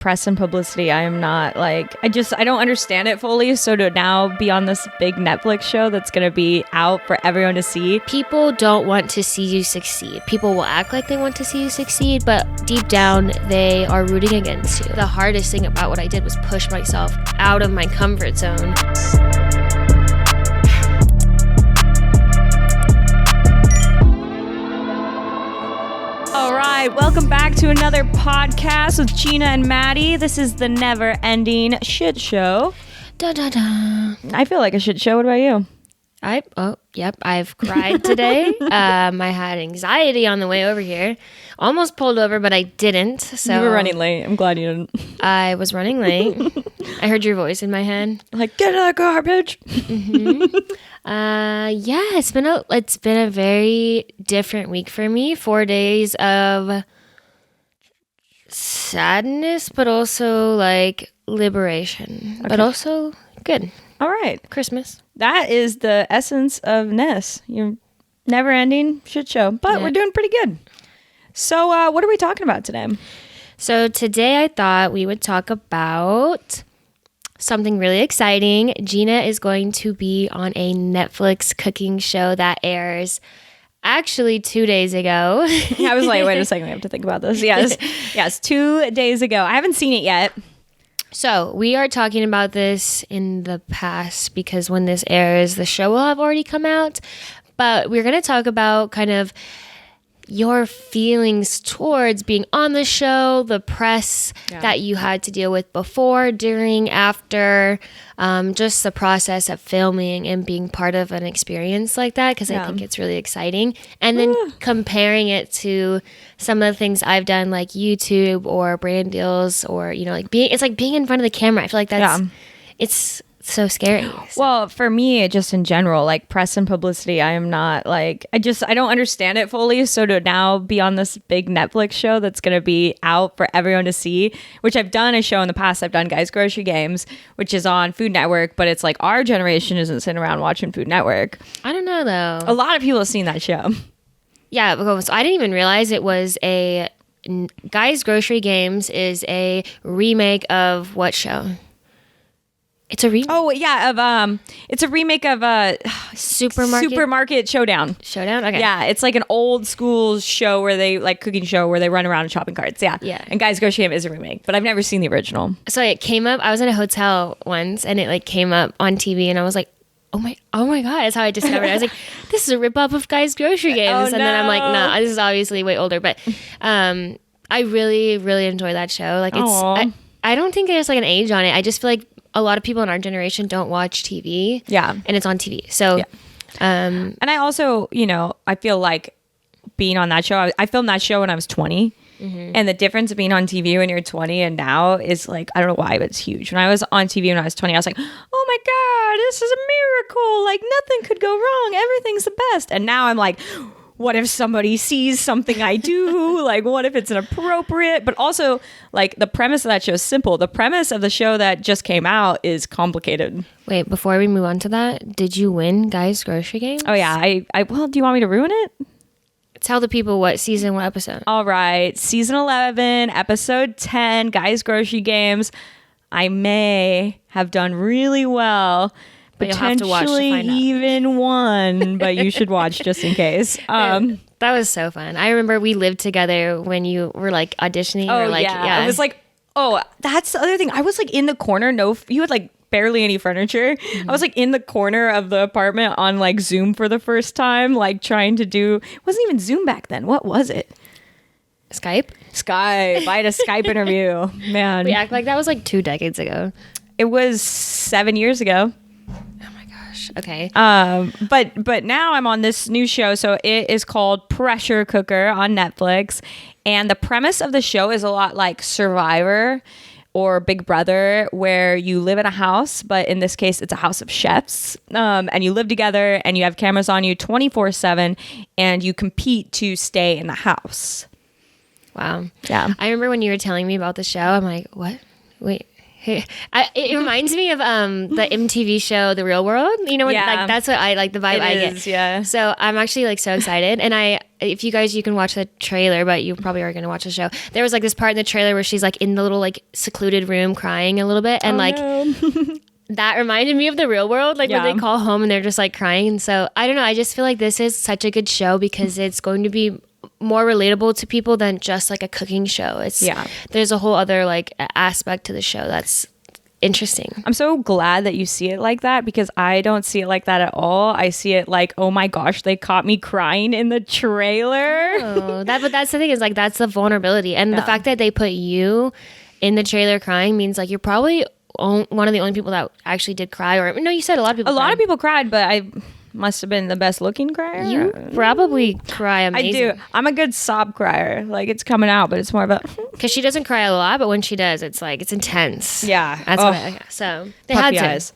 press and publicity. I am not like, I don't understand it fully. So to now be on this big Netflix show that's going to be out for everyone to see. People don't want to see you succeed. People will act like they want to see you succeed, but deep down, they are rooting against you. The hardest thing about what I did was push myself out of my comfort zone. All right, welcome back to another podcast with Jeana and Maddie. This is the never-ending shit show. Da da da. I feel like a shit show. What about you? I've cried today. I had anxiety on the way over here. Almost pulled over, but I didn't. So You were running late. I'm glad you didn't. I was running late. I heard your voice in my head. Like, get out of the car, bitch. Yeah, it's been a very different week for me. 4 days of sadness, but also like liberation, Okay. but also good. All right. Christmas. That is the essence of Ness. Your never-ending shit show. But we're doing pretty good. So what are we talking about today? So today I thought we would talk about something really exciting. Jeana is going to be on a Netflix cooking show that airs actually 2 days ago. I was like, wait a second, we have to think about this. Yes, 2 days ago. I haven't seen it yet. So we are talking about this in the past because when this airs, the show will have already come out. But we're going to talk about kind of your feelings towards being on the show, the press that you had to deal with before, during, after, just the process of filming and being part of an experience like that, because I think it's really exciting. And then comparing it to some of the things I've done, like YouTube or brand deals, or, you know, like it's like being in front of the camera. I feel like that's, it's so scary. Well, for me, just in general, like press and publicity, I am not like, I don't understand it fully. So to now be on this big Netflix show that's going to be out for everyone to see, which I've done a show in the past. I've done Guys Grocery Games, which is on Food Network, but it's like our generation isn't sitting around watching Food Network. I don't know though. A lot of people have seen that show. Yeah, because I didn't even realize it was Guys Grocery Games is a remake of what show? It's a remake. Oh yeah, it's a remake of Supermarket Showdown. Showdown? Okay. Yeah, it's like an old school show where they like cooking show where they run around in shopping carts. Yeah. And Guys Grocery Game is a remake, but I've never seen the original. So it came up. I was in a hotel once, and it like came up on TV, and I was like, oh my god, that's how I discovered it. I was like, this is a ripoff of Guys Grocery Games. And then I'm like, nah, this is obviously way older. But I really, really enjoy that show. Like I don't think there's like an age on it. I just feel like a lot of people in our generation don't watch TV. Yeah. And it's on TV. So, and I also, you know, I feel like being on that show, I filmed that show when I was 20. Mm-hmm. And the difference of being on TV when you're 20 and now is like, I don't know why, but it's huge. When I was on TV when I was 20, I was like, oh my God, this is a miracle. Like nothing could go wrong. Everything's the best. And now I'm like, what if somebody sees something I do? Like, what if it's inappropriate? But also, like, the premise of that show is simple. The premise of the show that just came out is complicated. Wait, before we move on to that, did you win Guys Grocery Games? Oh, yeah. Well, do you want me to ruin it? Tell the people what season, what episode. All right. Season 11, episode 10, Guys Grocery Games. I may have done really well. Potentially even one, but you should watch just in case. That was so fun. I remember we lived together when you were like auditioning. Oh, I was like, oh, that's the other thing. I was like in the corner. You had like barely any furniture. Mm-hmm. I was like in the corner of the apartment on like Zoom for the first time, like trying to it wasn't even Zoom back then. What was it? Skype. I had a Skype interview. Man. We act like that was like 2 decades ago. It was 7 years ago. Okay. But now I'm on this new show. So it is called Pressure Cooker on Netflix. And the premise of the show is a lot like Survivor or Big Brother, where you live in a house, but in this case, it's a house of chefs. And you live together and you have cameras on you 24/7 and you compete to stay in the house. Wow. Yeah. I remember when you were telling me about the show, I'm like, what? Wait. It reminds me of the MTV show The Real World. You know what? Yeah. Like that's what I like, the vibe I get. Yeah. So I'm actually like so excited, and if you guys, you can watch the trailer, but you probably are going to watch the show. There was like this part in the trailer where she's like in the little like secluded room crying a little bit, and that reminded me of The Real World, like when they call home and they're just like crying. And so I don't know. I just feel like this is such a good show because it's going to be more relatable to people than just like a cooking show. There's a whole other like aspect to the show that's interesting. I'm so glad that you see it like that because I don't see it like that at all. I see it like, oh my gosh, they caught me crying in the trailer. But that's the thing, is like that's the vulnerability, and the fact that they put you in the trailer crying means like you're probably one of the only people that actually did cry. Or no, you said a lot of people. A lot of people cried, but I must have been the best looking crier. You probably cry amazing. I do. I'm a good sob crier. Like it's coming out, but it's more about because she doesn't cry a lot, but when she does, it's like it's intense. Yeah, that's so they had to. Eyes.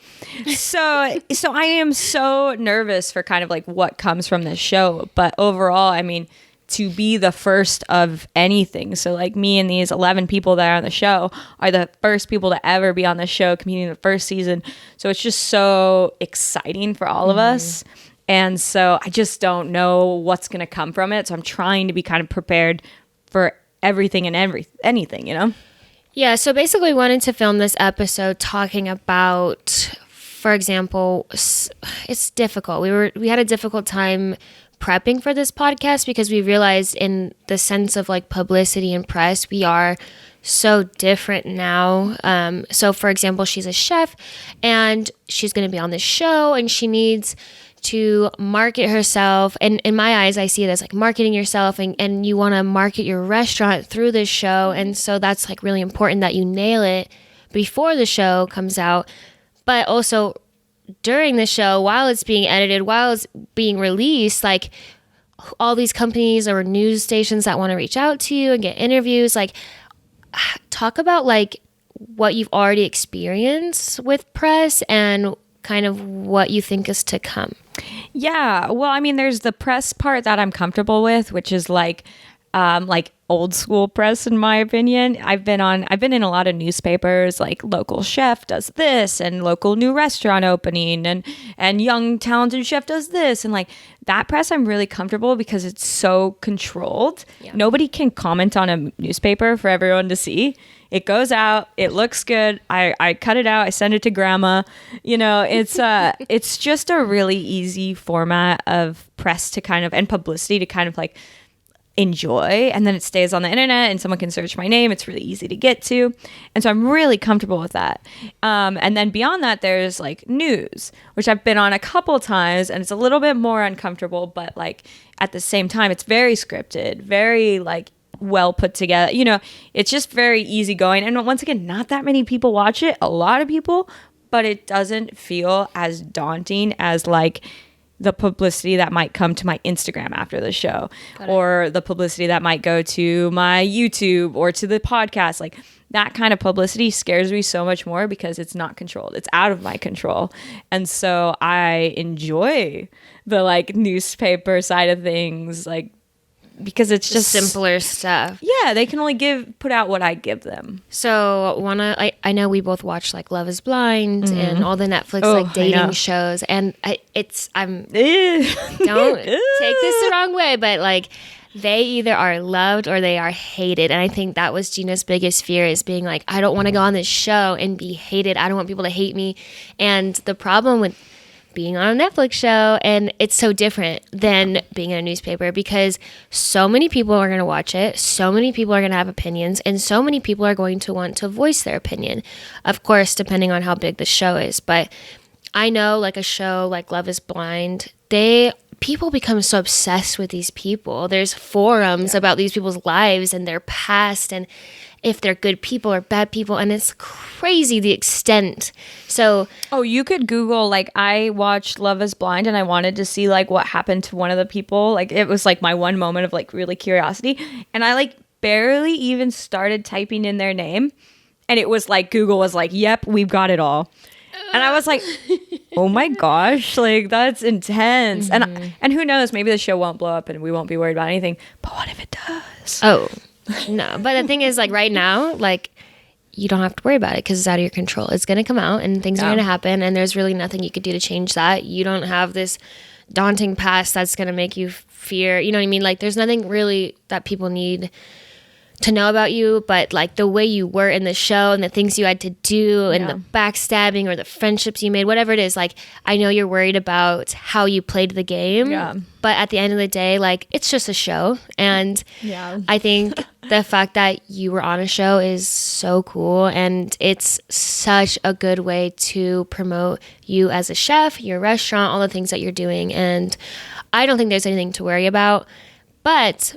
So I am so nervous for kind of like what comes from this show, but overall, I mean, to be the first of anything. So like me and these 11 people that are on the show are the first people to ever be on the show competing in the first season. So it's just so exciting for all of us. And so I just don't know what's going to come from it. So I'm trying to be kind of prepared for everything and anything, you know? Yeah. So basically we wanted to film this episode talking about, for example, it's difficult. We had a difficult time prepping for this podcast because we realized in the sense of like publicity and press, we are so different now. So for example, she's a chef and she's going to be on this show and she needs to market herself. And in my eyes, I see it as like marketing yourself and you want to market your restaurant through this show. And so that's like really important that you nail it before the show comes out, but also during the show, while it's being edited, while it's being released, like all these companies or news stations that want to reach out to you and get interviews, like talk about like what you've already experienced with press and kind of what you think is to come. Yeah. Well, I mean, there's the press part that I'm comfortable with, which is like old school press, in my opinion. I've been in a lot of newspapers, like local chef does this and local new restaurant opening and young talented chef does this. And like that press, I'm really comfortable because it's so controlled. Yeah. Nobody can comment on a newspaper for everyone to see. It goes out, it looks good. I cut it out, I send it to grandma. You know, it's just a really easy format of press to kind of, and publicity to kind of like enjoy, and then it stays on the internet and someone can search my name. It's really easy to get to, and so I'm really comfortable with that. And then beyond that, there's like news, which I've been on a couple times, and it's a little bit more uncomfortable, but like at the same time, it's very scripted, very like well put together. You know, it's just very easygoing, and once again, not that many people watch it. A lot of people, but it doesn't feel as daunting as like the publicity that might come to my Instagram after the show, or the publicity that might go to my YouTube or to the podcast. Like that kind of publicity scares me so much more because it's not controlled. It's out of my control. And so I enjoy the like newspaper side of things, like because it's just simpler stuff. Yeah, they can only put out what I give them. So I know we both watch like Love is Blind and all the Netflix like dating shows, and don't take this the wrong way, but like they either are loved or they are hated. And I think that was Jeana's biggest fear, is being like, I don't want to go on this show and be hated. I don't want people to hate me. And the problem with being on a Netflix show, and it's so different than being in a newspaper, because so many people are going to watch it, so many people are going to have opinions, and so many people are going to want to voice their opinion, of course, depending on how big the show is. But I know like a show like Love is Blind, people become so obsessed with these people. There's forums about these people's lives and their past, and if they're good people or bad people, and it's crazy the extent. So you could Google, like, I watched Love is Blind and I wanted to see like what happened to one of the people. Like it was like my one moment of like really curiosity, and I like barely even started typing in their name, and it was like Google was like, yep, we've got it all. And I was like, oh my gosh, like that's intense. And who knows, maybe the show won't blow up and we won't be worried about anything, but what if it does? Oh no. But the thing is, like right now, like you don't have to worry about it because it's out of your control. It's going to come out and things are going to happen, and there's really nothing you could do to change that. You don't have this daunting past that's going to make you fear, you know what I mean? Like, there's nothing really that people need to know about you, but like the way you were in the show and the things you had to do and the backstabbing or the friendships you made, whatever it is, like, I know you're worried about how you played the game, but at the end of the day, like, it's just a show. And I think the fact that you were on a show is so cool, and it's such a good way to promote you as a chef, your restaurant, all the things that you're doing. And I don't think there's anything to worry about, but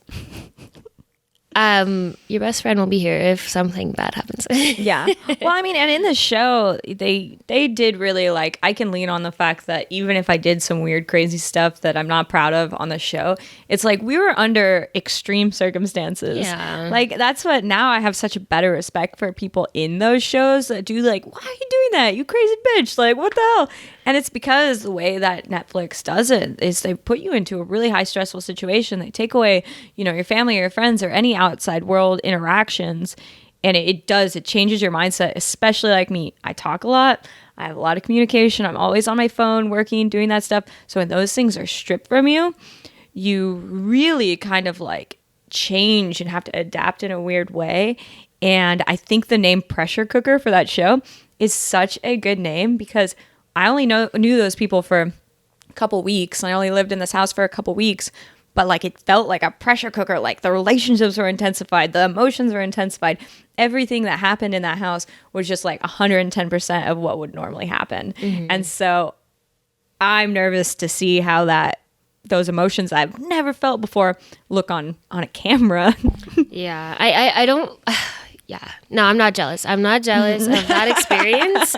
your best friend will be here if something bad happens. Yeah. Well, I mean, and in the show, they did really, like, I can lean on the fact that even if I did some weird, crazy stuff that I'm not proud of on the show, it's like we were under extreme circumstances. Yeah. Like, that's what, now I have such a better respect for people in those shows that do, like, why are you doing that? You crazy bitch. Like, what the hell? And it's because the way that Netflix does it is they put you into a really high stressful situation. They take away, you know, your family or your friends or any outside world interactions. And it changes your mindset, especially like me. I talk a lot. I have a lot of communication. I'm always on my phone, working, doing that stuff. So when those things are stripped from you, you really kind of like change and have to adapt in a weird way. And I think the name Pressure Cooker for that show is such a good name because I only knew those people for a couple weeks. And I only lived in this house for a couple weeks. But like it felt like a pressure cooker. Like the relationships were intensified. The emotions were intensified. Everything that happened in that house was just like 110% of what would normally happen. Mm-hmm. And so I'm nervous to see how those emotions I've never felt before look on a camera. Yeah. I don't... Yeah. No, I'm not jealous. I'm not jealous of that experience.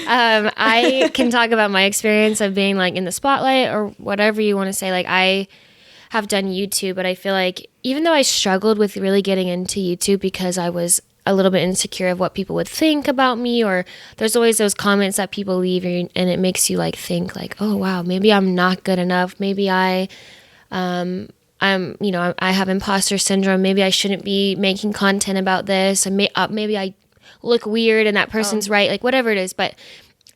I can talk about my experience of being like in the spotlight or whatever you want to say. Like I have done YouTube, but I feel like even though I struggled with really getting into YouTube because I was a little bit insecure of what people would think about me, or there's always those comments that people leave and it makes you like think like, oh wow, maybe I'm not good enough. Maybe I have imposter syndrome. Maybe I shouldn't be making content about this. And maybe I look weird and that person's right. Like whatever it is. But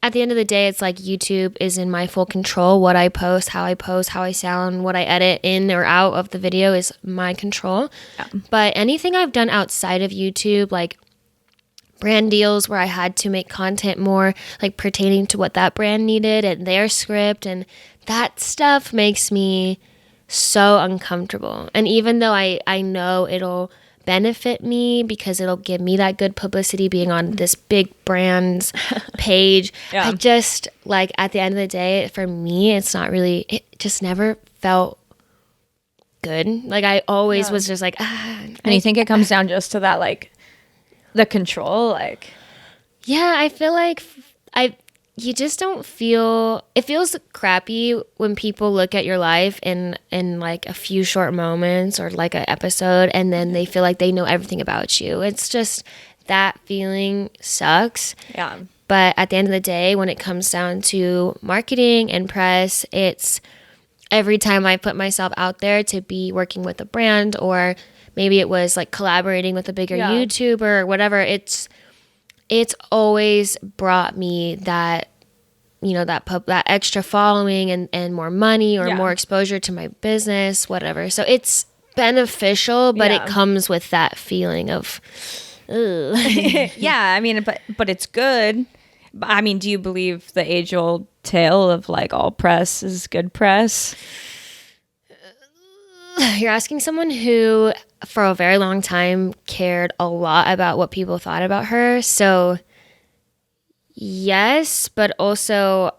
at the end of the day, it's like YouTube is in my full control. What I post, how I sound, what I edit in or out of the video is my control. Yeah. But anything I've done outside of YouTube, like brand deals where I had to make content more like pertaining to what that brand needed and their script, and that stuff makes me so uncomfortable. And even though I know it'll benefit me because it'll give me that good publicity being on this big brand's page, I just like at the end of the day, for me, it just never felt good. Like I always was just like, And you think it comes down just to that, like the control, like? Yeah, I feel like you just don't feel, it feels crappy when people look at your life in like a few short moments or like an episode and then they feel like they know everything about you. It's just, that feeling sucks. Yeah. But at the end of the day, when it comes down to marketing and press, it's every time I put myself out there to be working with a brand, or maybe it was like collaborating with a bigger YouTuber or whatever, it's always brought me that, you know, that extra following and more money or more exposure to my business, whatever. So it's beneficial, but it comes with that feeling of, ugh. Yeah, I mean, but it's good. I mean, do you believe the age-old tale of like all press is good press? You're asking someone who for a very long time cared a lot about what people thought about her. So yes, but also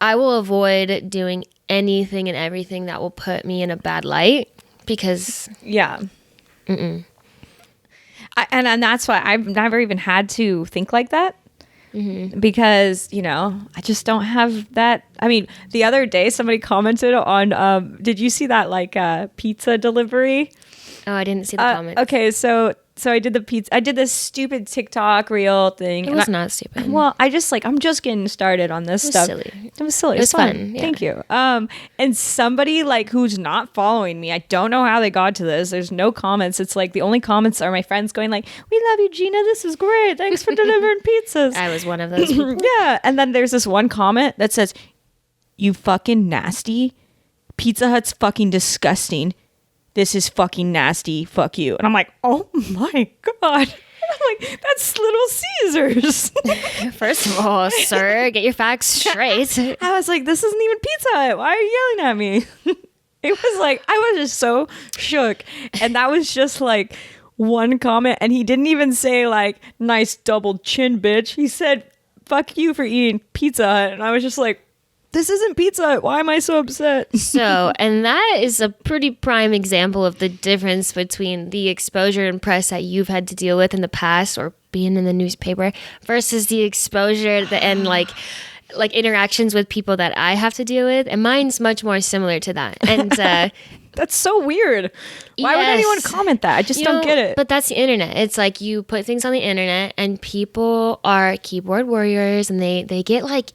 I will avoid doing anything and everything that will put me in a bad light because and that's why I've never even had to think like that. Mm-hmm. Because, you know, I just don't have that. I mean, the other day somebody commented on, did you see that like pizza delivery? Oh, I didn't see the comment. Okay, so So I did the pizza. I did this stupid TikTok reel thing. It was not stupid. Well, I'm just getting started on this stuff. Silly. It was silly. It was fun. Yeah. Thank you. And somebody like who's not following me, I don't know how they got to this. There's no comments. It's like the only comments are my friends going like, "We love you, Jeana. This is great. Thanks for delivering pizzas." I was one of those people. Yeah. And then there's this one comment that says, "You fucking nasty. Pizza Hut's fucking disgusting. This is fucking nasty. Fuck you." And I'm like, oh my God. I'm like, that's Little Caesars. First of all, sir, get your facts straight. I was like, this isn't even Pizza Hut. Why are you yelling at me? It was like, I was just so shook. And that was just like one comment. And he didn't even say like, nice double chin, bitch. He said, fuck you for eating Pizza Hut. And I was just like, this isn't Pizza Hut. Why am I so upset? So, and that is a pretty prime example of the difference between the exposure and press that you've had to deal with in the past or being in the newspaper versus the exposure and like interactions with people that I have to deal with. And mine's much more similar to that. And that's so weird. Why would anyone comment that? I just don't get it. But that's the internet. It's like you put things on the internet and people are keyboard warriors and they get like...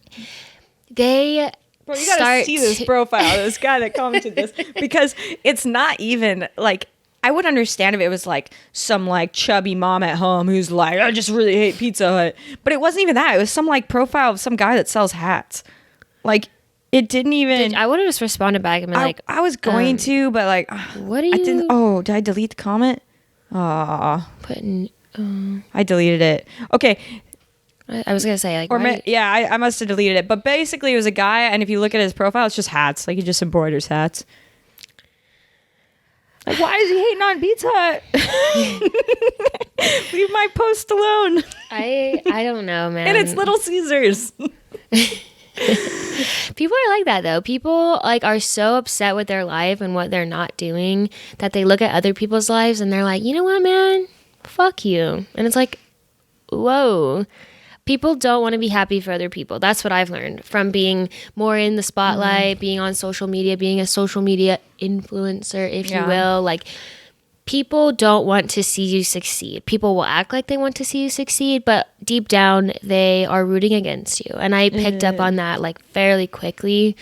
Bro, you gotta see this profile, this guy that commented this, because it's not even like, I would understand if it was like some like chubby mom at home who's like, I just really hate Pizza Hut, but it wasn't even that. It was some like profile of some guy that sells hats. Like it didn't even. I would have just responded back and been like, I was going to, but like, what do you? I didn't. Oh, did I delete the comment? I deleted it. Okay. I was gonna say like, I must have deleted it. But basically, it was a guy, and if you look at his profile, it's just hats. Like he just embroiders hats. Like, why is he hating on Pizza Hut? Leave my post alone. I don't know, man. And it's Little Caesars. People are like that though. People like are so upset with their life and what they're not doing that they look at other people's lives and they're like, you know what, man? Fuck you. And it's like, whoa. People don't want to be happy for other people. That's what I've learned from being more in the spotlight, being on social media, being a social media influencer, if you will. Like, people don't want to see you succeed. People will act like they want to see you succeed, but deep down, they are rooting against you. And I picked up on that, like, fairly quickly,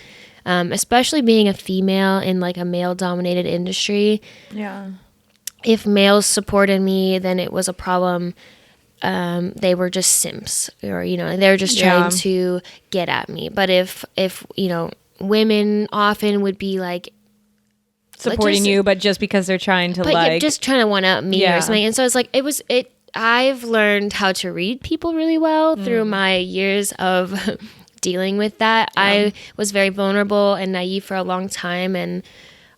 especially being a female in, like, a male-dominated industry. Yeah. If males supported me, then it was a problem. They were just simps, or they were just trying to get at me. But if women often would be like supporting you, but just because they're trying to just trying to one up me or something. And so it's like I've learned how to read people really well through my years of dealing with that. I was very vulnerable and naive for a long time, and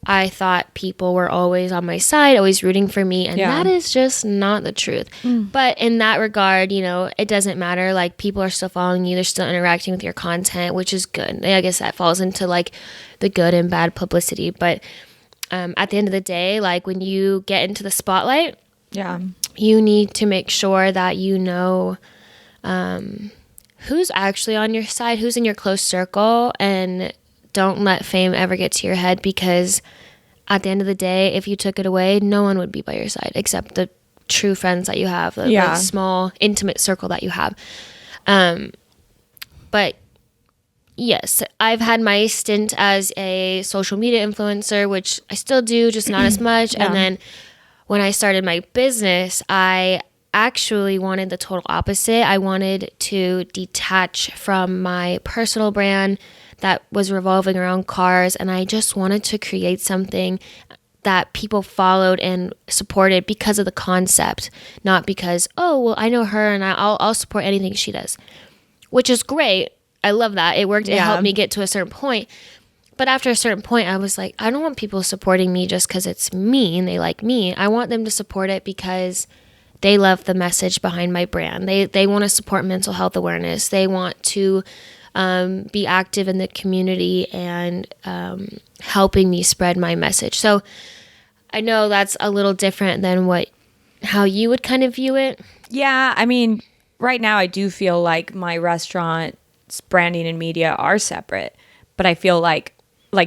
I thought people were always on my side, always rooting for me, and that is just not the truth. But in that regard, it doesn't matter. Like, people are still following you, they're still interacting with your content, which is good. I guess that falls into like the good and bad publicity. But at the end of the day, like when you get into the spotlight, you need to make sure that who's actually on your side, who's in your close circle, and don't let fame ever get to your head, because at the end of the day, if you took it away, no one would be by your side except the true friends that you have, the small, intimate circle that you have. But yes, I've had my stint as a social media influencer, which I still do, just not as much. And then when I started my business, I actually wanted the total opposite. I wanted to detach from my personal brand that was revolving around cars, and I just wanted to create something that people followed and supported because of the concept, not because, oh, well, I know her and I'll support anything she does, which is great. I love that. It worked. It helped me get to a certain point. But after a certain point, I was like, I don't want people supporting me just because it's me and they like me. I want them to support it because they love the message behind my brand. They want to support mental health awareness. They want to be active in the community and helping me spread my message. So I know that's a little different than how you would kind of view it. Yeah, I mean, right now I do feel like my restaurant's branding and media are separate, but I feel like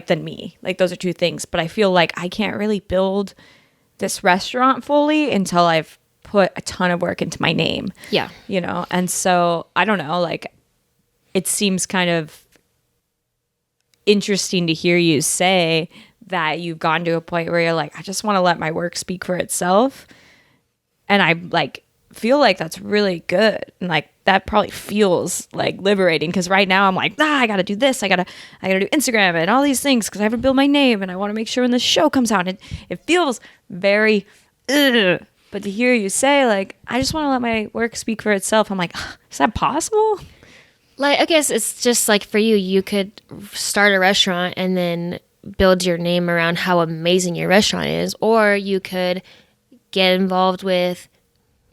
than me, like those are two things. But I feel like I can't really build this restaurant fully until I've put a ton of work into my name. Yeah. You know, and so I don't know, like it seems kind of interesting to hear you say that you've gone to a point where you're like, I just want to let my work speak for itself. And I like feel like that's really good. And like that probably feels like liberating, because right now I'm like, I gotta do this. I gotta do Instagram and all these things because I have to build my name and I want to make sure when the show comes out, it feels very ugh. But to hear you say like, I just want to let my work speak for itself, I'm like, is that possible? Like, I guess it's just like for you, you could start a restaurant and then build your name around how amazing your restaurant is, or you could get involved with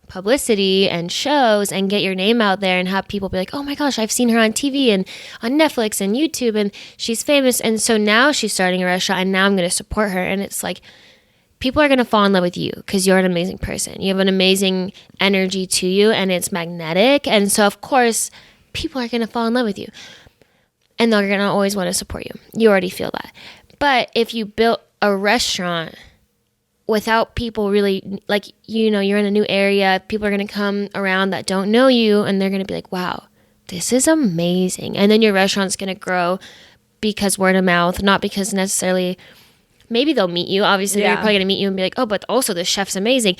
publicity and shows and get your name out there and have people be like, oh my gosh, I've seen her on TV and on Netflix and YouTube and she's famous, and so now she's starting a restaurant and now I'm going to support her. And it's like people are going to fall in love with you because you're an amazing person. You have an amazing energy to you and it's magnetic, and so of course people are going to fall in love with you and they're going to always want to support you. You already feel that. But if you built a restaurant without people really, like, you know, you're in a new area, people are going to come around that don't know you and they're going to be like, wow, this is amazing. And then your restaurant's going to grow because word of mouth, not because necessarily, maybe they'll meet you. Obviously, they're probably going to meet you and be like, oh, but also this chef's amazing.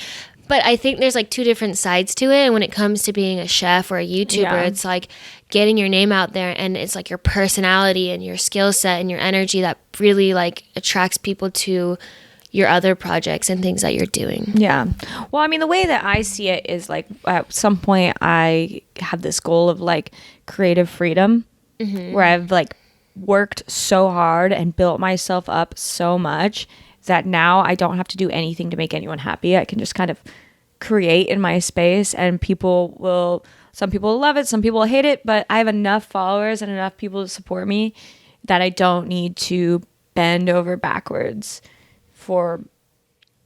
But I think there's like two different sides to it. And when it comes to being a chef or a YouTuber, it's like getting your name out there, and it's like your personality and your skill set and your energy that really like attracts people to your other projects and things that you're doing. Yeah. Well, I mean, the way that I see it is like at some point I have this goal of like creative freedom, where I've like worked so hard and built myself up so much that now I don't have to do anything to make anyone happy. I can just kind of create in my space, and some people will love it, some people will hate it, but I have enough followers and enough people to support me that I don't need to bend over backwards for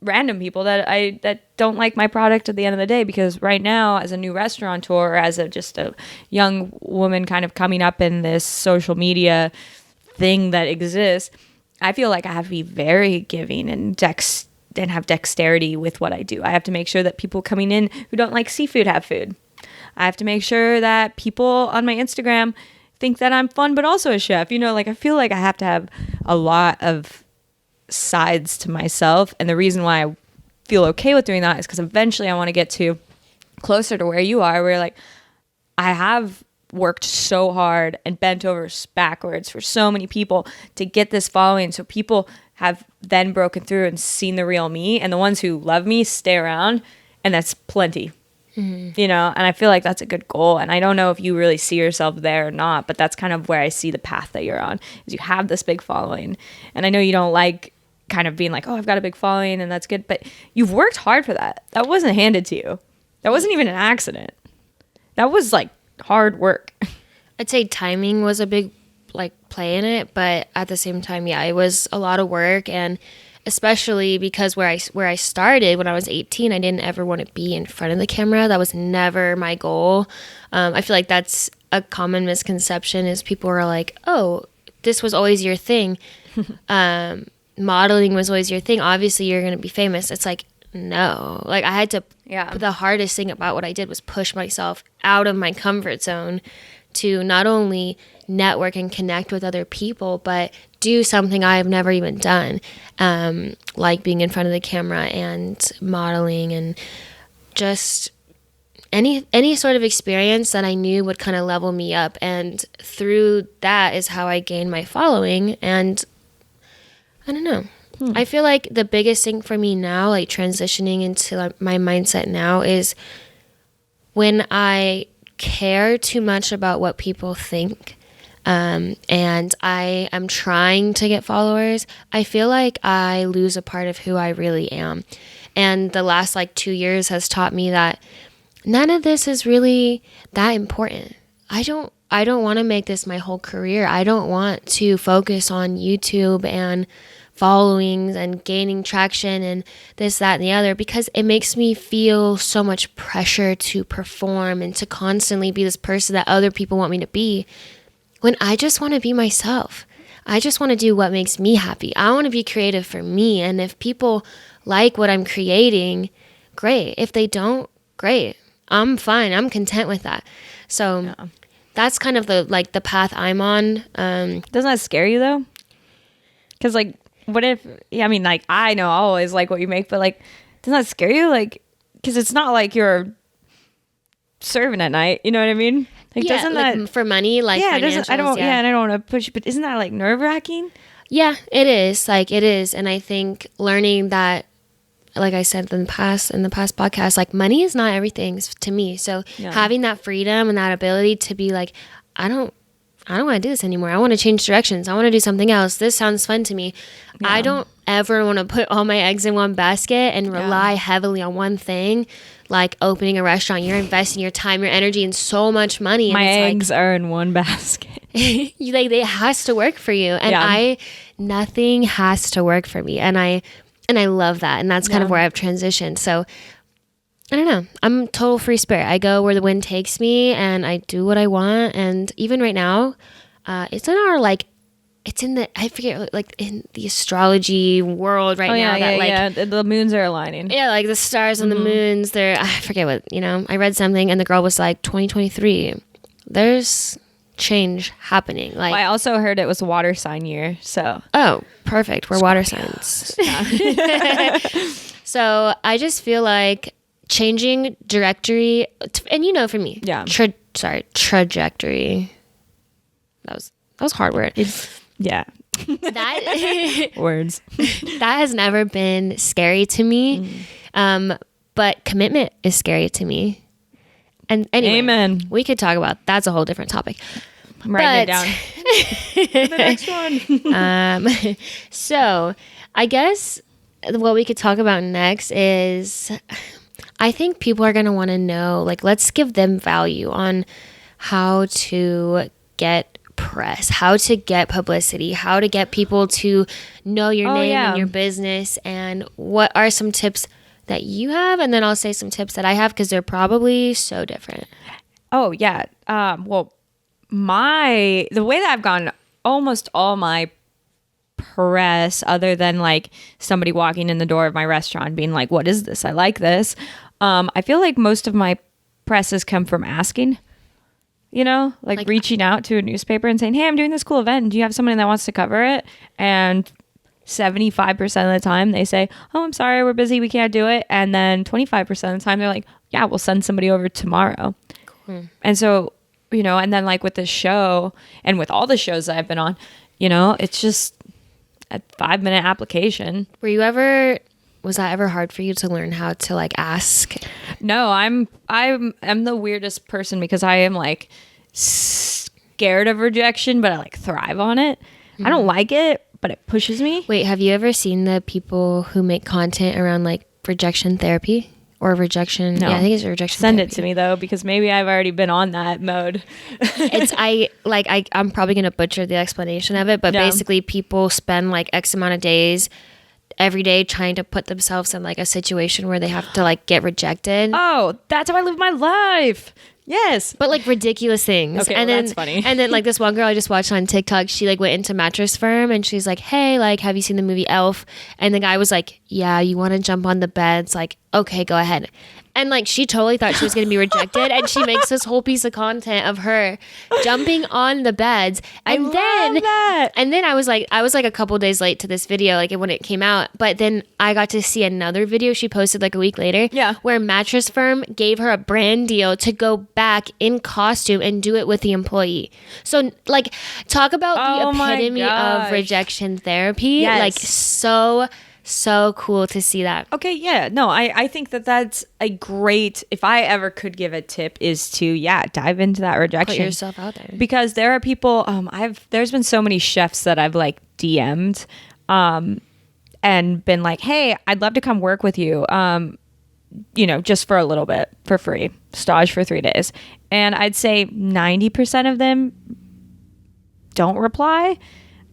random people that don't like my product at the end of the day. Because right now, as a new restaurateur, as just a young woman kind of coming up in this social media thing that exists, I feel like I have to be very giving and have dexterity with what I do. I have to make sure that people coming in who don't like seafood have food. I have to make sure that people on my Instagram think that I'm fun, but also a chef. You know, like I feel like I have to have a lot of sides to myself. And the reason why I feel okay with doing that is because eventually I want to get to closer to where you are, where like I have worked so hard and bent over backwards for so many people to get this following. So people have then broken through and seen the real me, and the ones who love me stay around, and that's plenty. You know, and I feel like that's a good goal. And I don't know if you really see yourself there or not, but that's kind of where I see the path that you're on, is you have this big following. And I know you don't like kind of being like, oh, I've got a big following and that's good, but you've worked hard for that. That wasn't handed to you. That wasn't even an accident. That was like hard work. I'd say timing was a big like play in it, but at the same time, yeah, it was a lot of work. And especially because where I started when I was 18, I didn't ever want to be in front of the camera. That was never my goal. I feel like that's a common misconception, is people are like, oh, this was always your thing. Modeling was always your thing. Obviously, you're going to be famous. It's like, no. Like I had to, the hardest thing about what I did was push myself out of my comfort zone to not only network and connect with other people, but do something I have never even done, like being in front of the camera and modeling, and just any sort of experience that I knew would kind of level me up. And through that is how I gained my following. And I don't know. I feel like the biggest thing for me now, like transitioning into my mindset now, is when I care too much about what people think, and I am trying to get followers, I feel like I lose a part of who I really am. And the last like 2 years has taught me that none of this is really that important. I don't want to make this my whole career. I don't want to focus on YouTube and followings and gaining traction and this, that, and the other, because it makes me feel so much pressure to perform and to constantly be this person that other people want me to be, when I just want to be myself. I just want to do what makes me happy. I want to be creative for me. And if people like what I'm creating, great. If they don't, great. I'm fine. I'm content with that. So that's kind of the path I'm on. Doesn't that scare you though? Because like, what if, I mean, like, I know I always like what you make, but like, doesn't that scare you? Like, because it's not like you're serving at night, you know what I mean? Like, doesn't like that for money, like financials, and I don't want to push, but isn't that like nerve-wracking? Yeah, it is. Like, it is. And I think learning that, like I said in the past podcast, like, money is not everything to me. So having that freedom and that ability to be like, I don't want to do this anymore. I want to change directions. I want to do something else. This sounds fun to me. Yeah. I don't ever want to put all my eggs in one basket and rely heavily on one thing. Like opening a restaurant, you're investing your time, your energy, and so much money. My eggs are in one basket. It has to work for you, and nothing has to work for me, and I love that, and that's kind of where I've transitioned. So I don't know. I'm total free spirit. I go where the wind takes me, and I do what I want. And even right now, it's in our it's in the, I forget, like in the astrology world right now. The moons are aligning. Yeah, like the stars and the moons. I forget what, I read something and the girl was like, 2023, there's change happening. Like, well, I also heard it was water sign year, so. Oh, perfect. We're water signs. So I just feel like changing trajectory, and for me, trajectory. That was a hard word. That words. That has never been scary to me, but commitment is scary to me. And anyway, amen. We could talk about that's a whole different topic. I'm writing it down. The next one. So I guess what we could talk about next is, I think people are going to want to know, like, let's give them value on how to get press, how to get publicity, how to get people to know your name and your business, and what are some tips that you have, and then I'll say some tips that I have, because they're probably so different. Oh yeah. Well, the way that I've gotten almost all my press, other than like somebody walking in the door of my restaurant being like, what is this? I like this. I feel like most of my press has come from asking, like reaching out to a newspaper and saying, hey, I'm doing this cool event. Do you have someone that wants to cover it? And 75% of the time they say, oh, I'm sorry, we're busy, we can't do it. And then 25% of the time they're like, yeah, we'll send somebody over tomorrow. Cool. And so, and then like with this show and with all the shows that I've been on, it's just a 5-minute application. Was that ever hard for you to learn how to like ask? No, I'm the weirdest person, because I am like scared of rejection, but I like thrive on it. I don't like it, but it pushes me. Wait, have you ever seen the people who make content around like rejection therapy or rejection? No. Yeah, I think it's rejection Send therapy. it to me though, because maybe I've already been on that mode. I'm probably gonna butcher the explanation of it, but basically people spend like X amount of days every day trying to put themselves in like a situation where they have to like get rejected. Oh, that's how I live my life. Yes. But like ridiculous things. Okay, and well, then, that's funny. And then like this one girl I just watched on TikTok, she like went into Mattress Firm and she's like, hey, like, have you seen the movie Elf? And the guy was like, yeah, you want to jump on the beds? Like, okay, go ahead. And like she totally thought she was going to be rejected, and she makes this whole piece of content of her jumping on the beds. And then I was like a couple days late to this video, like when it came out. But then I got to see another video she posted like a week later, where Mattress Firm gave her a brand deal to go back in costume and do it with the employee. So like, talk about the epitome of rejection therapy. Yes. Like so cool to see that. Okay, yeah. No, I think that's a great, if I ever could give a tip, is to, dive into that rejection. Put yourself out there. Because there are people, there's been so many chefs that I've like DM'd and been like, hey, I'd love to come work with you, just for a little bit, for free, stage for 3 days. And I'd say 90% of them don't reply.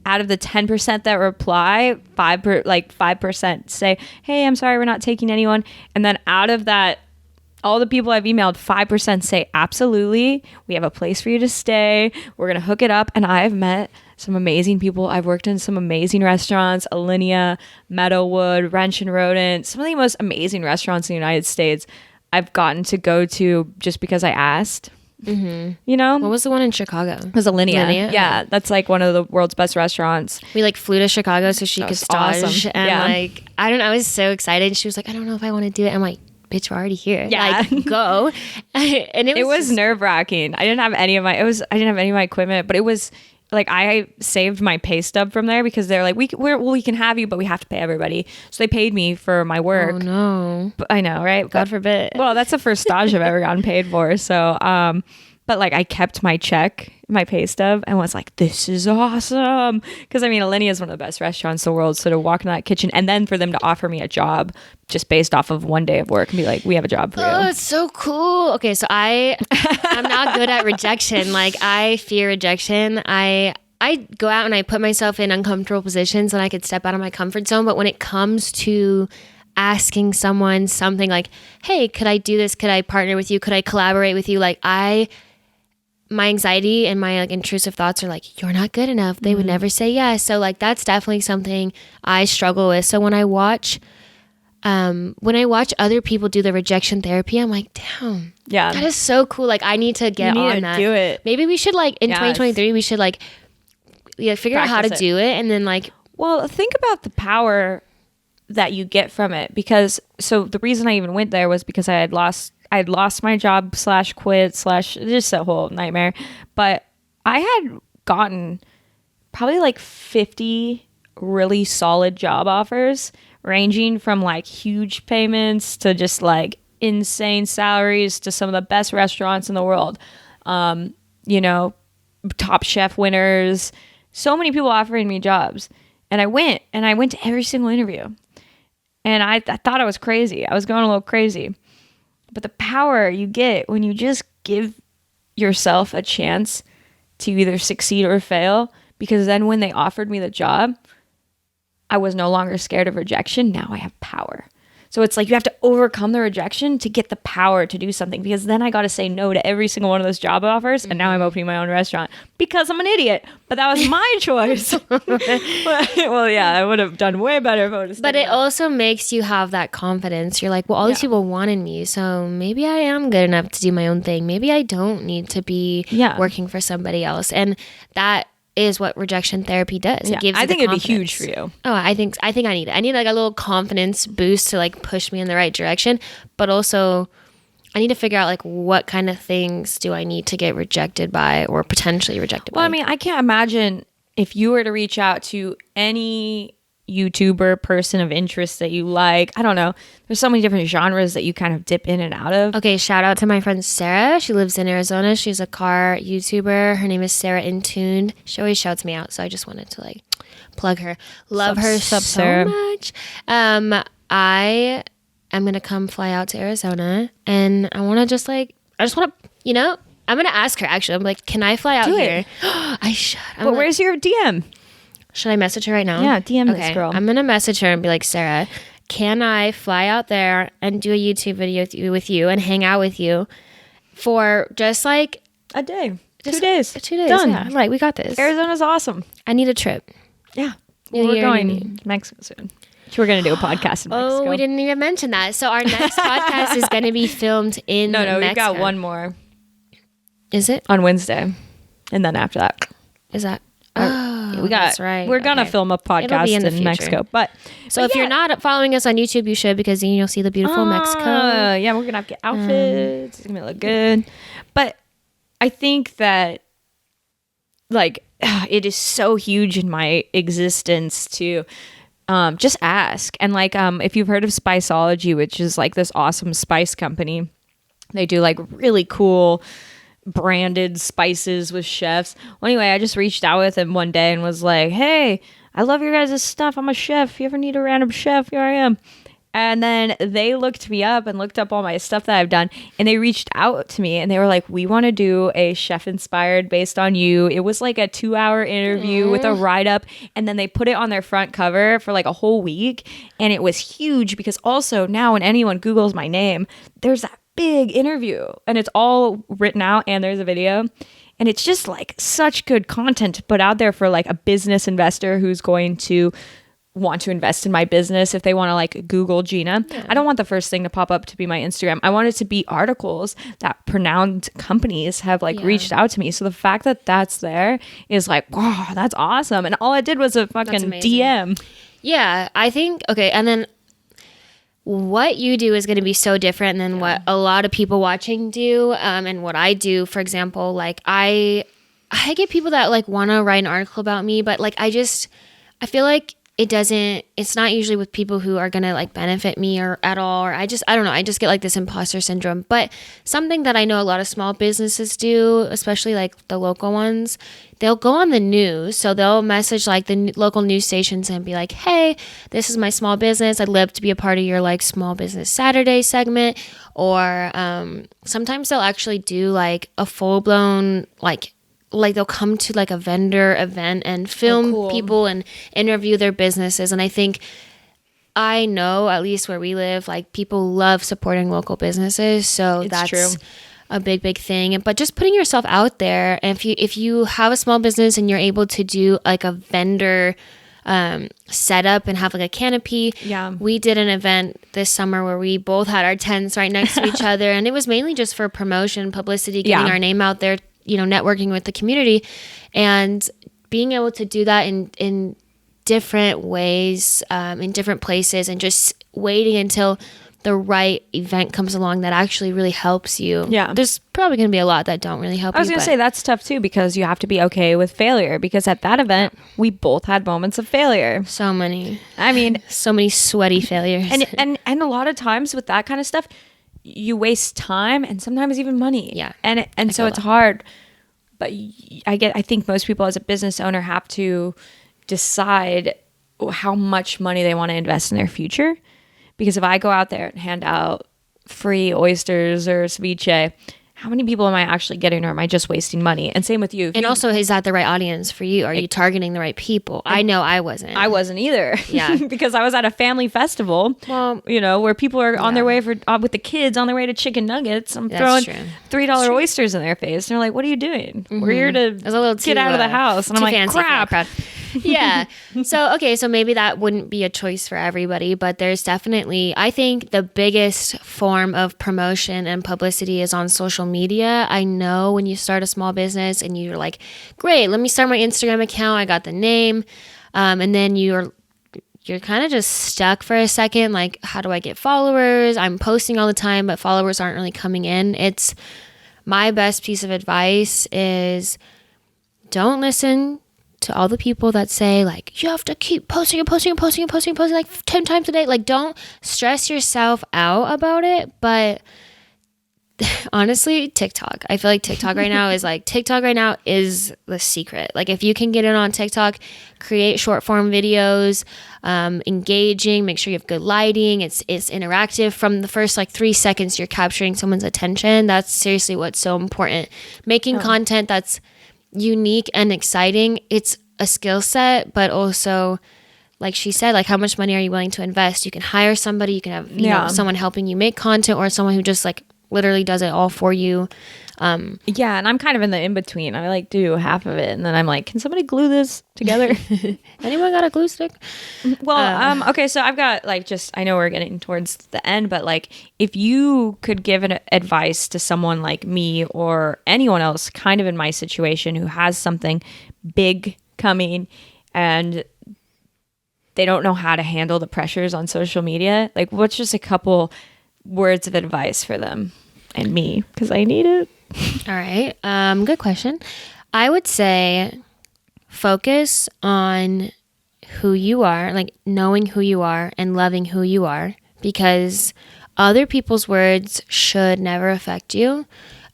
Out of the 10% that reply, 5% say, hey, I'm sorry, we're not taking anyone. And then out of that all the people I've emailed, 5% say absolutely. We have a place for you to stay. We're going to hook it up. And I've met some amazing people. I've worked in some amazing restaurants, Alinea, Meadowwood, Wrench and Rodent, some of the most amazing restaurants in the United States I've gotten to go to just because I asked. You know, What was the one in Chicago? it was Alinea. Yeah, that's like one of the world's best restaurants. We like flew to Chicago so she could stage. awesome. And Yeah. like, I don't know, I was so excited. She was like, I don't know if I want to do it. I'm like, bitch, we're already here. Yeah. Like, go. And It was nerve wracking. I didn't have any of my equipment, but it was like I saved my pay stub from there because they're like, we can have you, but we have to pay everybody. So they paid me for my work. Oh no. But I know, right? God forbid. Well, that's the first stage I've ever gotten paid for. So, but like I kept my check, my pay stub, and was like, this is awesome. Because I mean, Alinea is one of the best restaurants in the world. So to walk in that kitchen and then for them to offer me a job just based off of one day of work and be like, we have a job for you. Oh, it's so cool. Okay, so I'm not good at rejection. Like I fear rejection. I go out and I put myself in uncomfortable positions and I could step out of my comfort zone. But when it comes to asking someone something like, hey, could I do this? Could I partner with you? Could I collaborate with you? Like my anxiety and my like intrusive thoughts are like, you're not good enough. They would never say yes. So like that's definitely something I struggle with. So when I watch other people do the rejection therapy, I'm like, damn, Yeah. that is so cool. Like I need to get You need on to that. do it. Maybe we should like in Yes. 2023, we should like figure out how to Practice it. do it. And then like, Well, think about the power that you get from it because so the reason I even went there was because I had lost my job / quit / just a whole nightmare. But I had gotten probably like 50 really solid job offers ranging from like huge payments to just like insane salaries to some of the best restaurants in the world. You know, Top Chef winners, so many people offering me jobs. And I went to every single interview. And I thought I was crazy. I was going a little crazy. But the power you get when you just give yourself a chance to either succeed or fail, because then when they offered me the job, I was no longer scared of rejection. Now I have power. So it's like you have to overcome the rejection to get the power to do something, because then I got to say no to every single one of those job offers. And now I'm opening my own restaurant because I'm an idiot. But that was my choice. Well, yeah, I would have done way better if I would have. but it also makes you have that confidence. You're like, well, all these people wanted me, so maybe I am good enough to do my own thing. Maybe I don't need to be working for somebody else. And that is what rejection therapy does. It gives you I think the it'd be huge confidence. for you. Oh, I think I need it. I need like a little confidence boost to like push me in the right direction. But also I need to figure out like what kind of things do I need to get rejected by or potentially rejected by. Well, I mean, I can't imagine if you were to reach out to any YouTuber person of interest that you like. I don't know. There's so many different genres that you kind of dip in and out of. Okay, shout out to my friend Sarah. She lives in Arizona. She's a car YouTuber. Her name is Sarah Intuned. She always shouts me out, so I just wanted to like plug her. Love her so Sarah. much. I am gonna come fly out to Arizona, and I want to I just want to, I'm gonna ask her actually. I'm like, can I fly out Do here? it. I should. But where's your DM? Should I message her right now? Yeah, DM this girl. I'm gonna message her and be like, Sarah, can I fly out there and do a YouTube video with you and hang out with you for just like A day. 2 days. 2 days? Done. Yeah, right. We got this. Arizona's awesome. I need a trip. Yeah. New We're year, going new to Mexico soon. We're going to do a podcast in Mexico. Oh, we didn't even mention that. So our next podcast is going to be filmed in No, Mexico. we've got one more Is it? on Wednesday. And then after that. Is that? We got. that's right. We're gonna Okay. film a podcast be in the in future. Mexico, but If you're not following us on YouTube, you should, because then you'll see the beautiful Mexico. Yeah, we're gonna have to get outfits. It's gonna look good. But I think that like it is so huge in my existence to just ask. And like if you've heard of Spiceology, which is like this awesome spice company, they do like really cool branded spices with chefs. Well, anyway, I just reached out with him one day and was like, hey, I love your guys' stuff. I'm a chef. If you ever need a random chef, here I am. And then they looked me up and looked up all my stuff that I've done. And they reached out to me and they were like, we want to do a chef inspired based on you. It was like a 2-hour interview with a write up. And then they put it on their front cover for like a whole week. And it was huge because also now when anyone Googles my name, there's that big interview, and it's all written out, and there's a video, and it's just like such good content to put out there for like a business investor who's going to want to invest in my business. If they want to like Google Jeana, I don't want the first thing to pop up to be my Instagram. I want it to be articles that renowned companies have like reached out to me. So the fact that that's there is like, wow, that's awesome. And all I did was a fucking DM. Yeah, I think, okay, and then what you do is going to be so different than what a lot of people watching do, and what I do. For example, like I get people that like want to write an article about me, but like I feel like it's not usually with people who are going to like benefit me or at all, or I don't know, I just get like this imposter syndrome. But something that I know a lot of small businesses do, especially like the local ones, they'll go on the news. So they'll message like the local news stations and be like, hey, this is my small business. I'd love to be a part of your like small business Saturday segment. Or sometimes they'll actually do like a full blown like they'll come to like a vendor event and film people and interview their businesses. And I know at least where we live, like people love supporting local businesses. So that's true. A big thing. But just putting yourself out there. And if you have a small business and you're able to do like a vendor setup and have like a canopy. Yeah. We did an event this summer where we both had our tents right next to each other. And it was mainly just for promotion, publicity, getting our name out there, networking with the community, and being able to do that in different ways, in different places, and just waiting until the right event comes along that actually really helps you. Yeah. There's probably going to be a lot that don't really help you. I was going to say that's tough too, because you have to be okay with failure, because at that event, we both had moments of failure. So many. I mean, so many sweaty failures. And a lot of times with that kind of stuff, you waste time and sometimes even money. Yeah. And so it's hard. But I think most people as a business owner have to decide how much money they want to invest in their future. Because if I go out there and hand out free oysters or ceviche, how many people am I actually getting, or am I just wasting money? And same with you. And also, is that the right audience for you? Are you targeting the right people? I know I wasn't. I wasn't either. Yeah. Because I was at a family festival, where people are on their way with the kids on their way to chicken nuggets. I'm throwing $3 oysters in their face. And they're like, what are you doing? Mm-hmm. We're here to get out of the house. And I'm like, crap. Yeah. So maybe that wouldn't be a choice for everybody, but there's definitely, I think the biggest form of promotion and publicity is on social media. I know when you start a small business and you're like, great, let me start my Instagram account. I got the name. And then you're kind of just stuck for a second. Like, how do I get followers? I'm posting all the time, but followers aren't really coming in. It's my best piece of advice is don't listen to all the people that say like, you have to keep posting like 10 times a day. Like, don't stress yourself out about it. But honestly, TikTok. I feel like TikTok right now is the secret. Like, if you can get in on TikTok, create short form videos, engaging, make sure you have good lighting. It's interactive. From the first like 3 seconds, you're capturing someone's attention. That's seriously what's so important. Making content that's unique and exciting. It's a skill set, but also, like she said, like, how much money are you willing to invest? You can hire somebody, you can have someone helping you make content, or someone who just like literally does it all for you. And I'm kind of in the in-between. I like do half of it, and then I'm like, can somebody glue this together? Anyone got a glue stick? Well, okay, so I've got like, I know we're getting towards the end, but like, if you could give an advice to someone like me or anyone else kind of in my situation who has something big coming and they don't know how to handle the pressures on social media, like, what's just a couple words of advice for them and me, because I need it. All right. Good question. I would say focus on who you are, like knowing who you are and loving who you are, because other people's words should never affect you.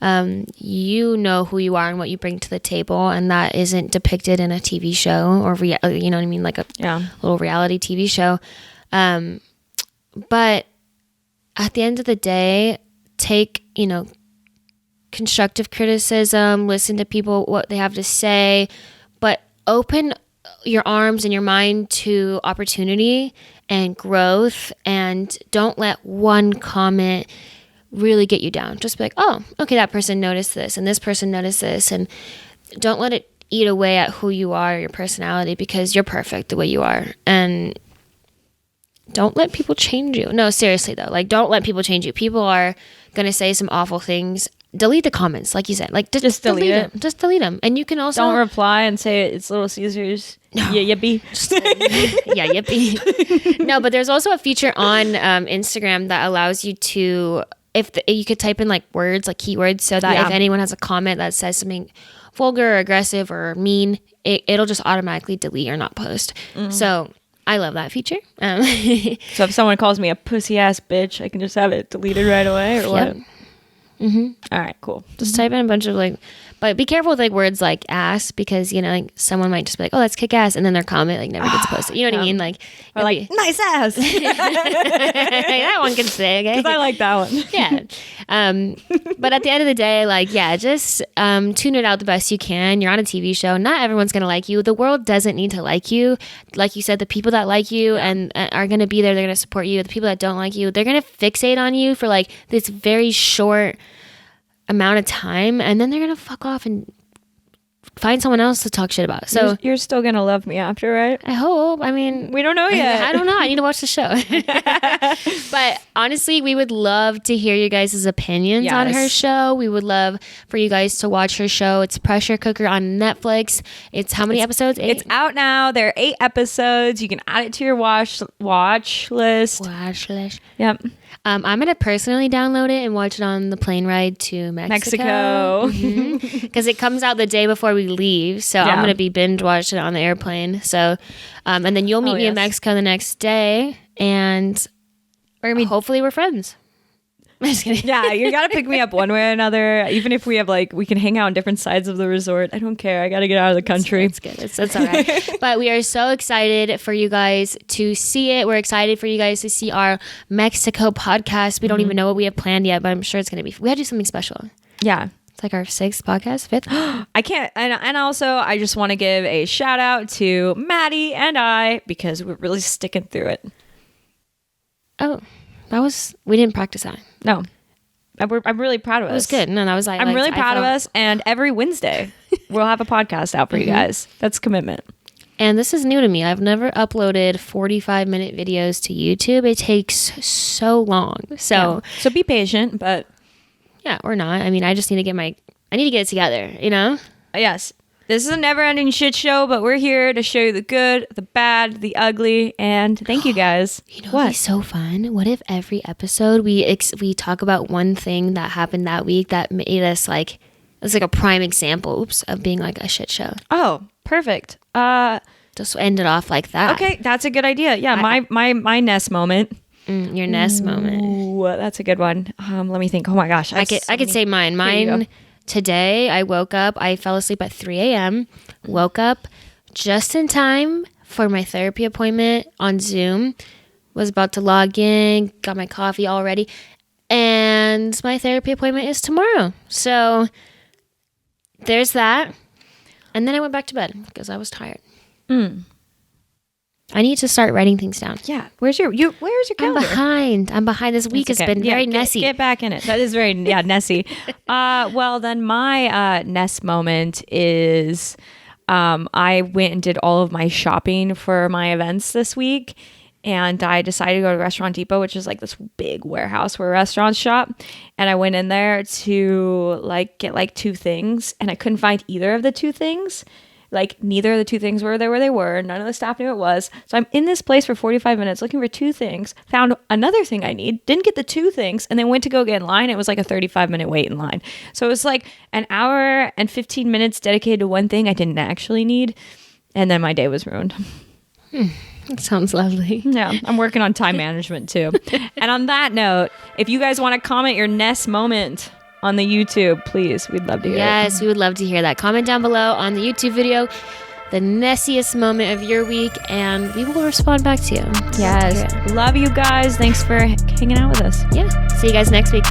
You know who you are and what you bring to the table, and that isn't depicted in a TV show or you know what I mean, like a little reality TV show. But at the end of the day, take, constructive criticism, listen to people, what they have to say, but open your arms and your mind to opportunity and growth, and don't let one comment really get you down. Just be like, oh, okay, that person noticed this and this person noticed this. And don't let it eat away at who you are, your personality, because you're perfect the way you are. And don't let people change you. No, seriously though, like don't let people change you. People are going to say some awful things. Delete the comments, like you said. Like just delete them. Just delete them. And you can also don't reply and say it's Little Caesars. No. Yeah, yippee. Yeah, yippee. No, but there's also a feature on Instagram that allows you to, you could type in like words, like keywords, so that if anyone has a comment that says something vulgar or aggressive or mean, it'll just automatically delete or not post. So I love that feature. So if someone calls me a pussy ass bitch, I can just have it deleted right away, or what? All right, cool. Just type in a bunch of like, but be careful with like words like ass, because you know, like someone might just be like, oh, let's kick ass, and then their comment like never gets posted. You know what I mean? Like, or like nice ass. That one can stay, okay? Because I like that one. Yeah. But at the end of the day, like, yeah, just tune it out the best you can. You're on a TV show. Not everyone's gonna like you. The world doesn't need to like you. Like you said, the people that like you and are gonna be there, they're gonna support you. The people that don't like you, they're gonna fixate on you for like this very short amount of time, and then they're gonna fuck off and find someone else to talk shit about. So you're still gonna love me after, right? I hope. I mean, we don't know yet. I don't know. I need to watch the show. But honestly, we would love to hear you guys' opinions on her show. We would love for you guys to watch her show. It's Pressure Cooker on Netflix. It's how many episodes? 8? It's out now. There are 8 episodes. You can add it to your watch list. Watch list. Yep. I'm gonna personally download it and watch it on the plane ride to Mexico. Because it comes out the day before we leave, so I'm gonna be binge watching it on the airplane. So, and then you'll meet me in Mexico the next day, and hopefully we're friends. I'm just kidding. Yeah, you gotta pick me up one way or another. Even if we have like, we can hang out on different sides of the resort. I don't care. I gotta get out of the country. It's good. It's all right. But we are so excited for you guys to see it. We're excited for you guys to see our Mexico podcast. We don't even know what we have planned yet, but I'm sure it's gonna be. We had to do something special. Yeah. It's like our 6th podcast, 5th. I can't. And also, I just want to give a shout out to Maddie and I, because we're really sticking through it. Oh. We didn't practice that. No. I'm really proud of us. It was good. No, that was like, I'm really proud of us. And every Wednesday, we'll have a podcast out for you guys. That's commitment. And this is new to me. I've never uploaded 45-minute videos to YouTube. It takes so long. So be patient, but yeah, or not. I mean, I just need to get it together, you know? Yes. This is a never-ending shit show, but we're here to show you the good, the bad, the ugly, and thank you guys. You know what'd be so fun? What if every episode we talk about one thing that happened that week that made us like, it's like a prime example, of being like a shit show. Oh, perfect. Just end it off like that. Okay, that's a good idea. Yeah, my Ness moment. Your Ness moment. Ooh, that's a good one. Let me think. Oh my gosh, I could say mine. Mine. Today, I woke up, I fell asleep at 3 a.m., woke up just in time for my therapy appointment on Zoom, was about to log in, got my coffee all ready, and my therapy appointment is tomorrow. So there's that. And then I went back to bed because I was tired. I need to start writing things down. Yeah. Where's your calendar? I'm behind. This week has been very Nessy. Get back in it. That is very, Nessy. Well, then my Ness moment is I went and did all of my shopping for my events this week. And I decided to go to Restaurant Depot, which is like this big warehouse where restaurants shop. And I went in there to like get like 2 things. And I couldn't find either of the 2 things. Like neither of the 2 things were there where they were. None of the staff knew what it was. So I'm in this place for 45 minutes looking for 2 things. Found another thing I need. Didn't get the 2 things. And then went to go get in line. It was like a 35-minute wait in line. So it was like an hour and 15 minutes dedicated to one thing I didn't actually need. And then my day was ruined. That sounds lovely. Yeah, I'm working on time management too. And on that note, if you guys want to comment your Ness moment on the YouTube, please, we'd love to hear it. Yes, we would love to hear that. Comment down below on the YouTube video the Nessiest moment of your week, and we will respond back to you. Yes. Love you guys. Thanks for hanging out with us. Yeah. See you guys next week.